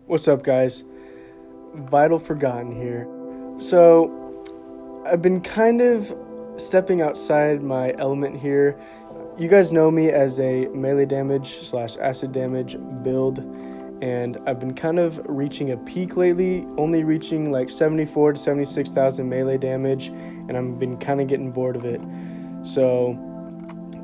What's up, guys? Vital Forgotten here. So, I've been kind of stepping outside my element here. You guys know me as a melee damage / acid damage build, and I've been kind of reaching a peak lately, only reaching like 74 to 76,000 melee damage, and I've been kind of getting bored of it. So,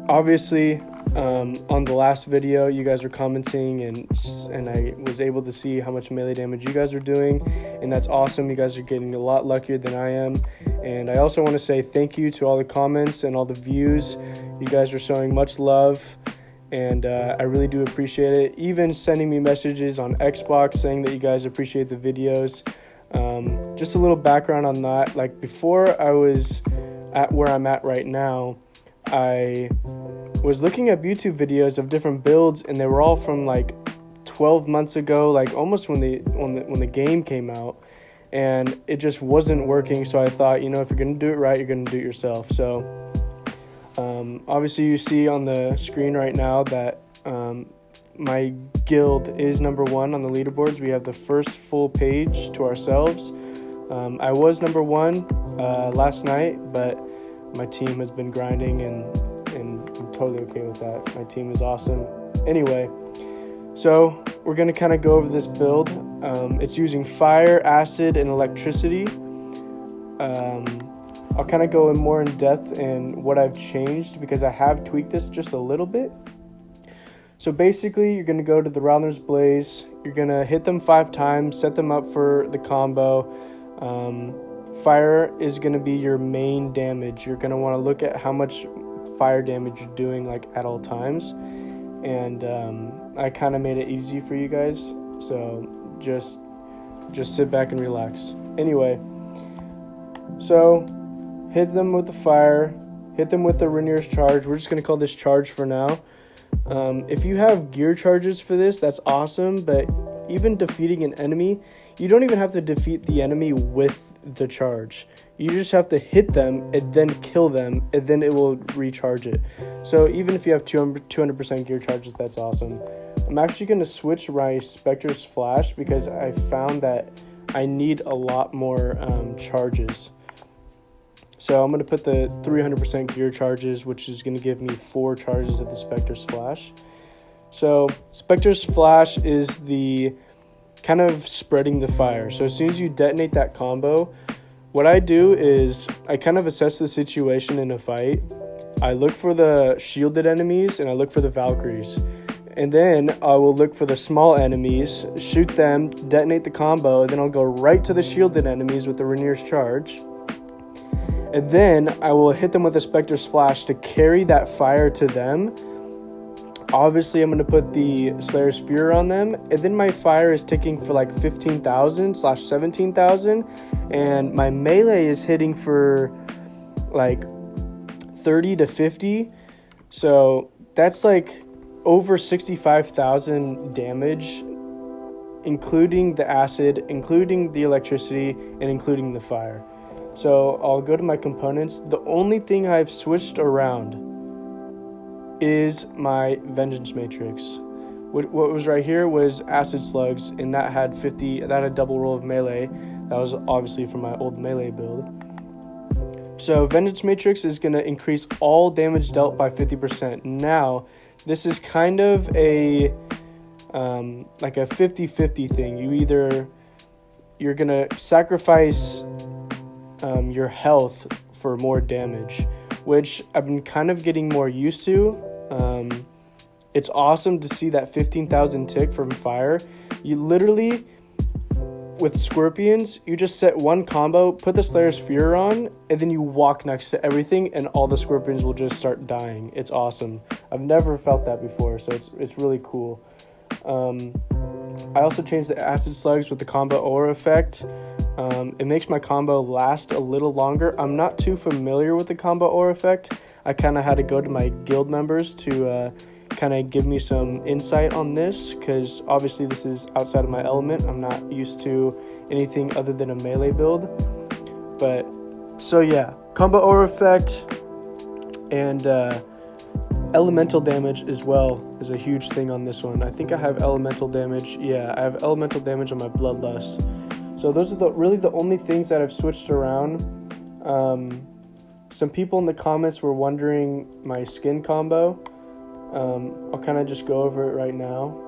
obviously, on the last video, you guys were commenting, and I was able to see how much melee damage you guys are doing, and that's awesome. You guys are getting a lot luckier than I am, and I also want to say thank you to all the comments and all the views. You guys are showing much love, and I really do appreciate it. Even sending me messages on Xbox saying that you guys appreciate the videos. Just a little background on that. Like, before I was at where I'm at right now, I was looking at YouTube videos of different builds, and they were all from like 12 months ago, like almost when the game came out, and it just wasn't working. So I thought, if you're gonna do it right, you're gonna do it yourself. So obviously you see on the screen right now that my guild is number 1 on the leaderboards. We have the first full page to ourselves. I was number 1 last night, but my team has been grinding, and I'm totally okay with that. My team is awesome. Anyway, so we're going to kind of go over this build. It's using fire, acid, and electricity. I'll kind of go in more in depth in what I've changed, because I have tweaked this just a little bit. So basically, you're going to go to the Rowler's Blaze. You're going to hit them 5 times, set them up for the combo. Fire is going to be your main damage. You're going to want to look at how much fire damage you're doing, like, at all times. And I kind of made it easy for you guys, so just sit back and relax. Anyway, so hit them with the fire, hit them with the Rainier's charge. We're just going to call this charge for now. If you have gear charges for this, that's awesome, but even defeating an enemy, you don't even have to defeat the enemy with the charge. You just have to hit them and then kill them, and then it will recharge it. So even if you have 200% gear charges, that's awesome. I'm actually going to switch my Spectre's Flash, because I found that I need a lot more charges. So I'm going to put the 300% gear charges, which is going to give me 4 charges of the Spectre's Flash. So Spectre's Flash is the kind of spreading the fire. So as soon as you detonate that combo, what I do is I kind of assess the situation in a fight. I look for the shielded enemies, and I look for the Valkyries. And then I will look for the small enemies, shoot them, detonate the combo, and then I'll go right to the shielded enemies with the Rainier's charge. And then I will hit them with a Spectre's Flash to carry that fire to them. Obviously, I'm going to put the Slayer's Fury on them, and then my fire is ticking for like 15,000 / 17,000, and my melee is hitting for like 30 to 50, so that's like over 65,000 damage, including the acid, including the electricity, and including the fire. So I'll go to my components. The only thing I've switched around is my Vengeance Matrix. What was right here was Acid Slugs, and that had a double roll of melee. That was obviously from my old melee build. So Vengeance Matrix is going to increase all damage dealt by 50%. Now, this is kind of a like a 50-50 thing. You're going to sacrifice your health for more damage, which I've been kind of getting more used to. It's awesome to see that 15,000 tick from fire. You literally, with Scorpions, you just set one combo, put the Slayer's Fury on, and then you walk next to everything, and all the Scorpions will just start dying. It's awesome. I've never felt that before, so it's really cool. I also changed the Acid Slugs with the combo aura effect. It makes my combo last a little longer. I'm not too familiar with the combo aura effect. I kind of had to go to my guild members to kind of give me some insight on this, because obviously this is outside of my element. I'm not used to anything other than a melee build. But so yeah, combo aura effect, and Elemental damage as well is a huge thing on this one. I think I have elemental damage. Yeah, I have elemental damage on my Bloodlust. So those are really the only things that I've switched around. Some people in the comments were wondering my skin combo. I'll kind of just go over it right now.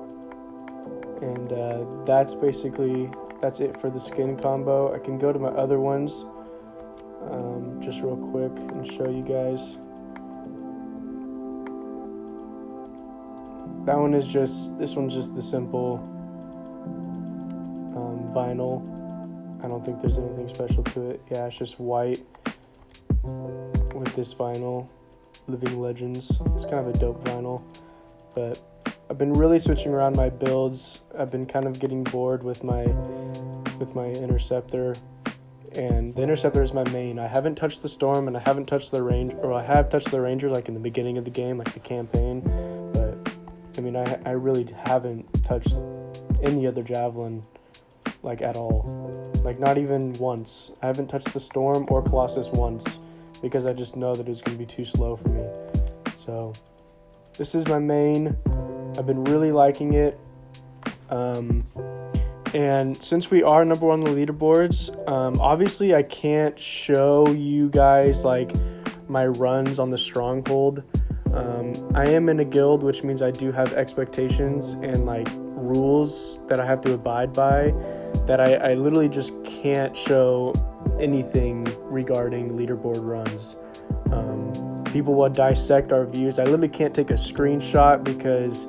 And that's it for the skin combo. I can go to my other ones just real quick and show you guys. This one's just the simple vinyl. I don't think there's anything special to it. Yeah, it's just white with this vinyl, Living Legends. It's kind of a dope vinyl, but I've been really switching around my builds. I've been kind of getting bored with my interceptor, and the interceptor is my main. I haven't touched the storm, and I haven't touched the range, or I have touched the ranger like in the beginning of the game, like the campaign, but I mean I really haven't touched any other javelin like at all, like not even once. I haven't touched the storm or Colossus once because I just know that it's going to be too slow for me. So this is my main. I've been really liking it. And since we are number one on the leaderboards, obviously I can't show you guys like my runs on the stronghold. I am in a guild, which means I do have expectations and like rules that I have to abide by, that I literally just can't show anything regarding leaderboard runs. People will dissect our views. I literally can't take a screenshot because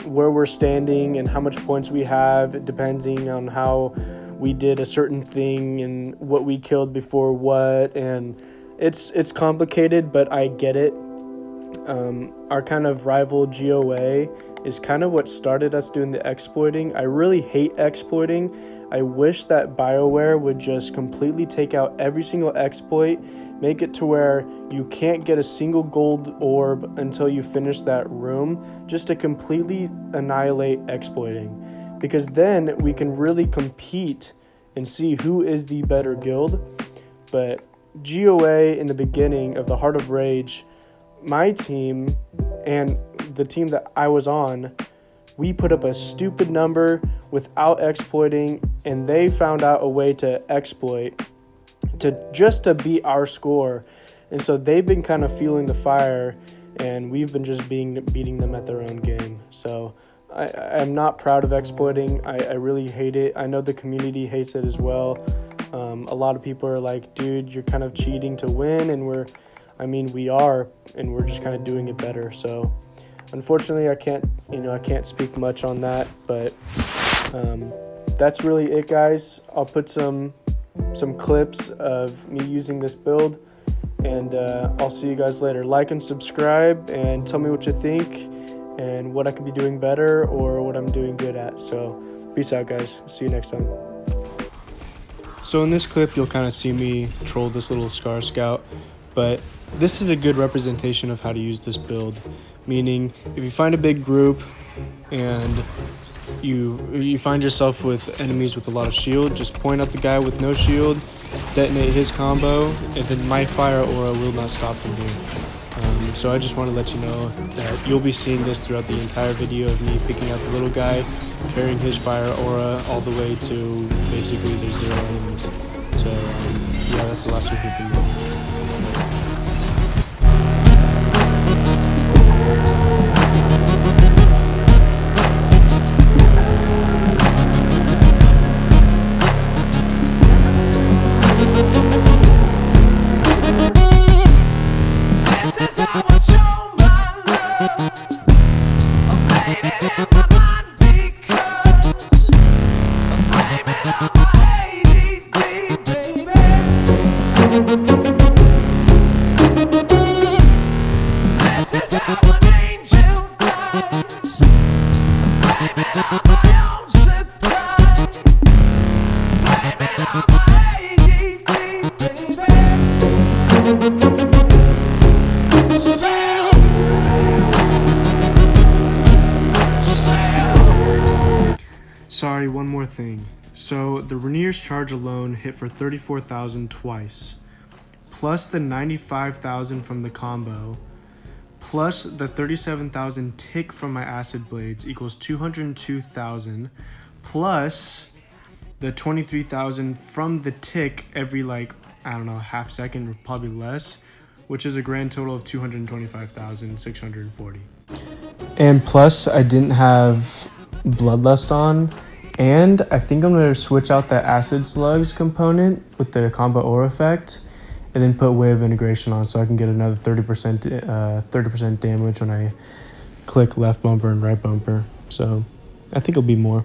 where we're standing and how much points we have, depending on how we did a certain thing and what we killed before what, and it's complicated, but I get it. Our kind of rival GOA is kind of what started us doing the exploiting. I really hate exploiting. I wish that BioWare would just completely take out every single exploit, make it to where you can't get a single gold orb until you finish that room, just to completely annihilate exploiting. Because then we can really compete and see who is the better guild. But GOA in the beginning of the Heart of Rage, my team and the team that I was on, we put up a stupid number without exploiting, and they found out a way to exploit to beat our score. And so they've been kind of feeling the fire, and we've been just beating them at their own game. So I'm not proud of exploiting. I really hate it. I know the community hates it as well. A lot of people are like, dude, you're kind of cheating to win, and we are, and we're just kind of doing it better. So unfortunately, I can't speak much on that, but that's really it, guys. I'll put some clips of me using this build, and I'll see you guys later. Like and subscribe, and tell me what you think and what I could be doing better or what I'm doing good at. So peace out, guys. See you next time. So in this clip, you'll kind of see me troll this little Scar Scout, but this is a good representation of how to use this build. Meaning, if you find a big group and you find yourself with enemies with a lot of shield, just point at the guy with no shield, detonate his combo, and then my fire aura will not stop from here. So I just want to let you know that you'll be seeing this throughout the entire video of me picking out the little guy, carrying his fire aura all the way to basically there's 0 enemies. So yeah, that's the last video. Sorry, one more thing. So the Rainier's charge alone hit for 34,000 twice, plus the 95,000 from the combo, plus the 37,000 tick from my acid blades equals 202,000, plus the 23,000 from the tick every, like, I don't know, half second or probably less, which is a grand total of 225,640. And plus, I didn't have Bloodlust on, and I think I'm going to switch out the Acid Slugs component with the combo aura effect, and then put Way of Integration on so I can get another 30% damage when I click left bumper and right bumper. So I think it'll be more.